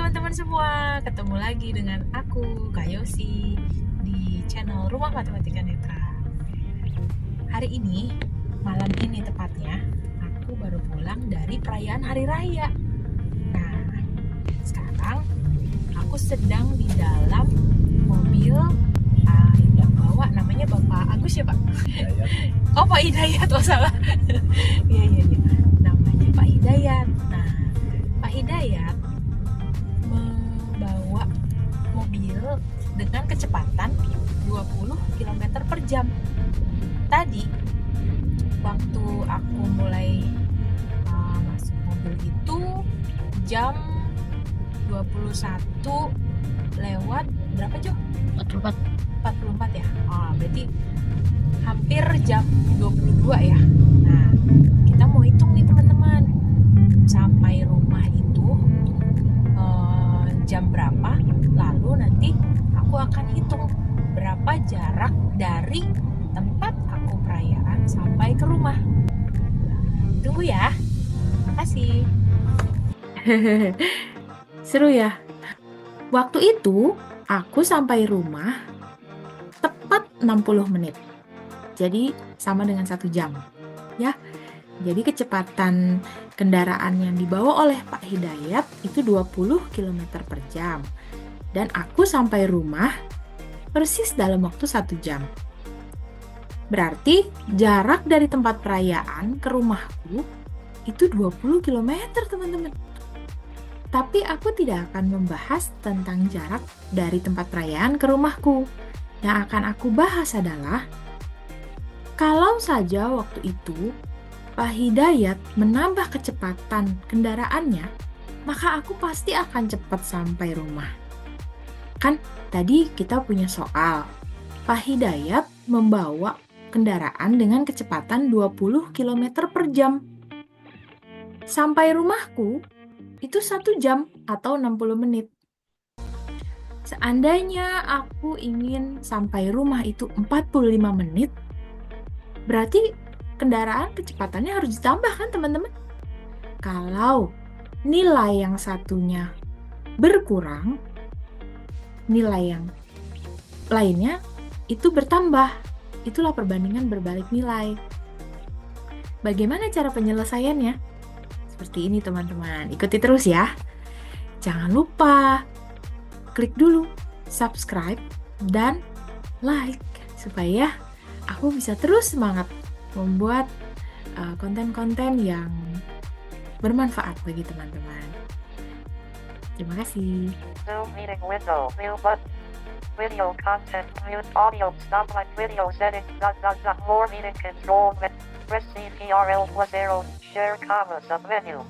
teman-teman semua, ketemu lagi dengan aku, Kak Yosi, di channel Rumah Matematika Netra. Hari ini, malam ini tepatnya, aku baru pulang dari perayaan Hari Raya. Nah, sekarang aku sedang di dalam mobil yang bawa namanya Bapak Agus ya Pak? Oh Pak Hidayat, oh salah. Iya. Namanya Pak Hidayat. Nah, Pak Hidayat membawa mobil dengan kecepatan 20 km per jam. Tadi waktu aku mulai masuk mobil itu jam 21 lewat berapa Jo? 44 ya? Berarti hampir jam 22 ya. Nah, kita mau hitung nih teman-teman, sampai rumah itu jam berapa, lalu nanti aku akan hitung berapa jarak dari tempat aku perayaan sampai ke rumah. Tunggu ya. Makasih. Seru ya. Waktu itu aku sampai rumah tepat 60 menit. Jadi sama dengan 1 jam. Ya. Jadi kecepatan kendaraan yang dibawa oleh Pak Hidayat itu 20 km per jam. Dan aku sampai rumah persis dalam waktu 1 jam. Berarti jarak dari tempat perayaan ke rumahku itu 20 km teman-teman. Tapi aku tidak akan membahas tentang jarak dari tempat perayaan ke rumahku. Yang akan aku bahas adalah kalau saja waktu itu Pak Hidayat menambah kecepatan kendaraannya, maka aku pasti akan cepat sampai rumah. Kan tadi kita punya soal, Pak Hidayat membawa kendaraan dengan kecepatan 20 km per jam. Sampai rumahku itu 1 jam atau 60 menit. Seandainya aku ingin sampai rumah itu 45 menit, berarti kendaraan kecepatannya harus ditambah kan teman-teman? Kalau nilai yang satunya berkurang, nilai yang lainnya itu bertambah. Itulah perbandingan berbalik nilai. Bagaimana cara penyelesaiannya? Seperti ini teman-teman. Ikuti terus ya. Jangan lupa klik dulu subscribe dan like supaya aku bisa terus semangat membuat konten-konten yang bermanfaat bagi teman-teman. Terima kasih. Zoom meeting window, view button, video content, mute audio, stop like video settings, more meeting control, press CTRL plus arrow, share comma submenu,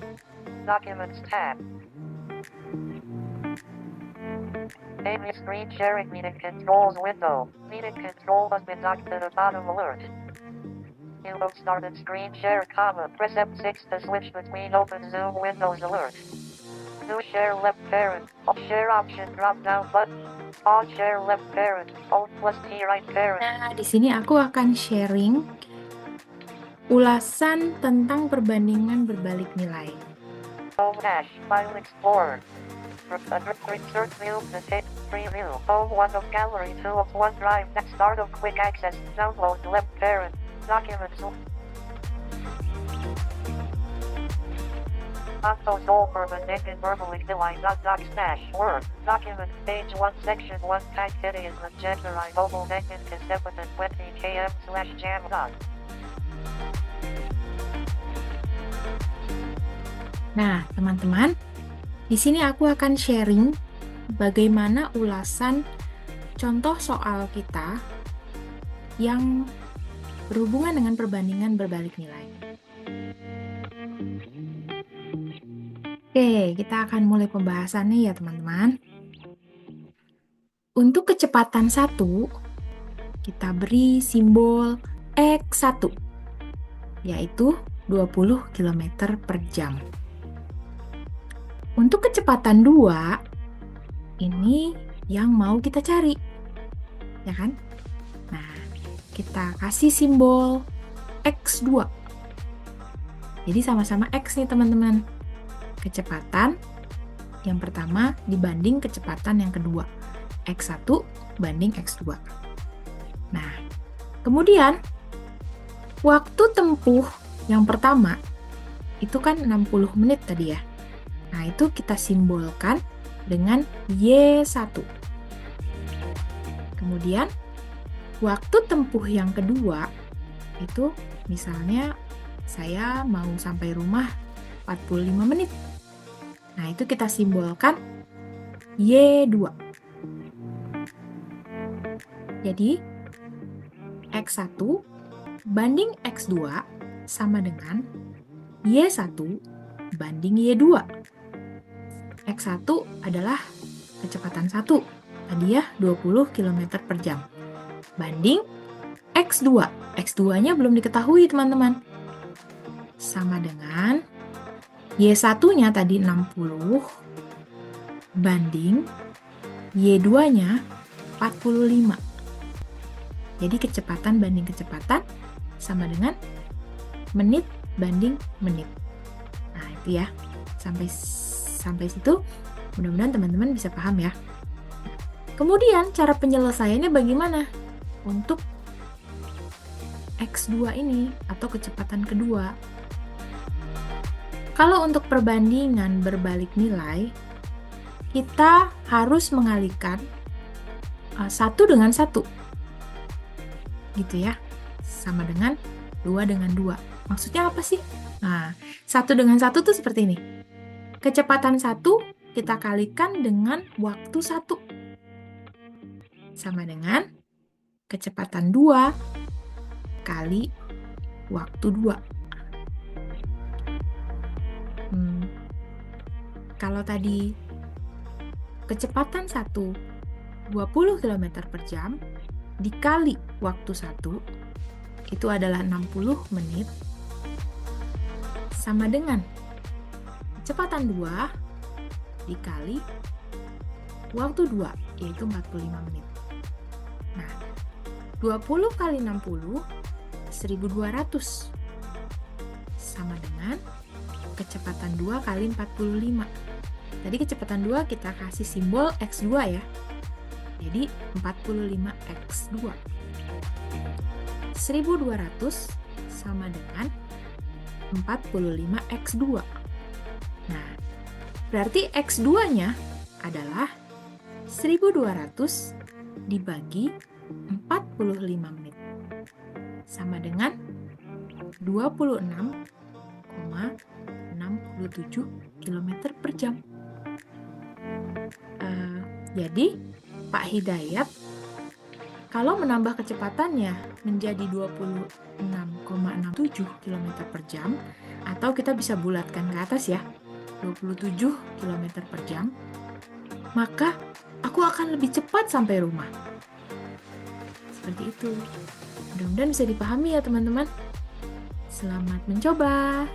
documents tab. Amy screen sharing meeting controls window, meeting control has been docked to the bottom alert. You have started screen share comma, press F6 to switch between open Zoom windows alert. New share left parent, share option drop down button, pause share left parent, Alt plus T right parent. Nah, di sini aku akan sharing ulasan tentang perbandingan berbalik nilai. Home dash, file explorer. Insert view, the tape, preview, home 1 of gallery 2 of OneDrive, start of quick access, download left parent, documents. Auto soul permanent verbally deline doc slash word, document, page 1 section 1 tag heading agenda mobile negin concept 20 km slash jam dot. Nah, teman-teman, di sini aku akan sharing bagaimana ulasan contoh soal kita yang berhubungan dengan perbandingan berbalik nilai. Oke, kita akan mulai pembahasannya ya teman-teman. Untuk kecepatan 1, kita beri simbol X1, yaitu 20 km per jam. Untuk kecepatan 2, ini yang mau kita cari, ya kan? Nah, kita kasih simbol X2. Jadi sama-sama X nih teman-teman. Kecepatan yang pertama dibanding kecepatan yang kedua. X1 banding X2. Nah, kemudian waktu tempuh yang pertama itu kan 60 menit tadi ya. Nah, itu kita simbolkan dengan Y1. Kemudian waktu tempuh yang kedua itu misalnya saya mau sampai rumah 45 menit. Nah, itu kita simbolkan Y2. Jadi, X1 banding X2 sama dengan Y1 banding Y2. X1 adalah kecepatan 1, tadi ya 20 km per jam. Banding X2. X2-nya belum diketahui, teman-teman. Sama dengan Y1-nya tadi 60 banding Y2-nya 45. Jadi kecepatan banding kecepatan sama dengan menit banding menit. Nah, itu ya. Sampai situ mudah-mudahan teman-teman bisa paham ya. Kemudian cara penyelesaiannya bagaimana untuk X2 ini atau kecepatan kedua? Kalau untuk perbandingan berbalik nilai, kita harus mengalihkan 1 dengan 1. Gitu ya. Sama dengan 2 dengan 2. Maksudnya apa sih? Nah, 1 dengan 1 tuh seperti ini. Kecepatan 1 kita kalikan dengan waktu 1. Sama dengan kecepatan 2 kali waktu 2. Kalau tadi kecepatan 1 20 km per jam dikali waktu 1 itu adalah 60 menit sama dengan kecepatan 2 dikali waktu 2 yaitu 45 menit. Nah, 20 kali 60 1200 sama dengan kecepatan 2 kali 45. Tadi kecepatan 2 kita kasih simbol X2 ya. Jadi 45X2. 1200 sama dengan 45X2. Nah, berarti X2-nya adalah 1200 dibagi 45 menit. Sama dengan 26,67 km per jam. Jadi, Pak Hidayat, kalau menambah kecepatannya menjadi 26,67 km per jam, atau kita bisa bulatkan ke atas ya, 27 km per jam, maka aku akan lebih cepat sampai rumah. Seperti itu. Mudah-mudahan bisa dipahami ya teman-teman. Selamat mencoba.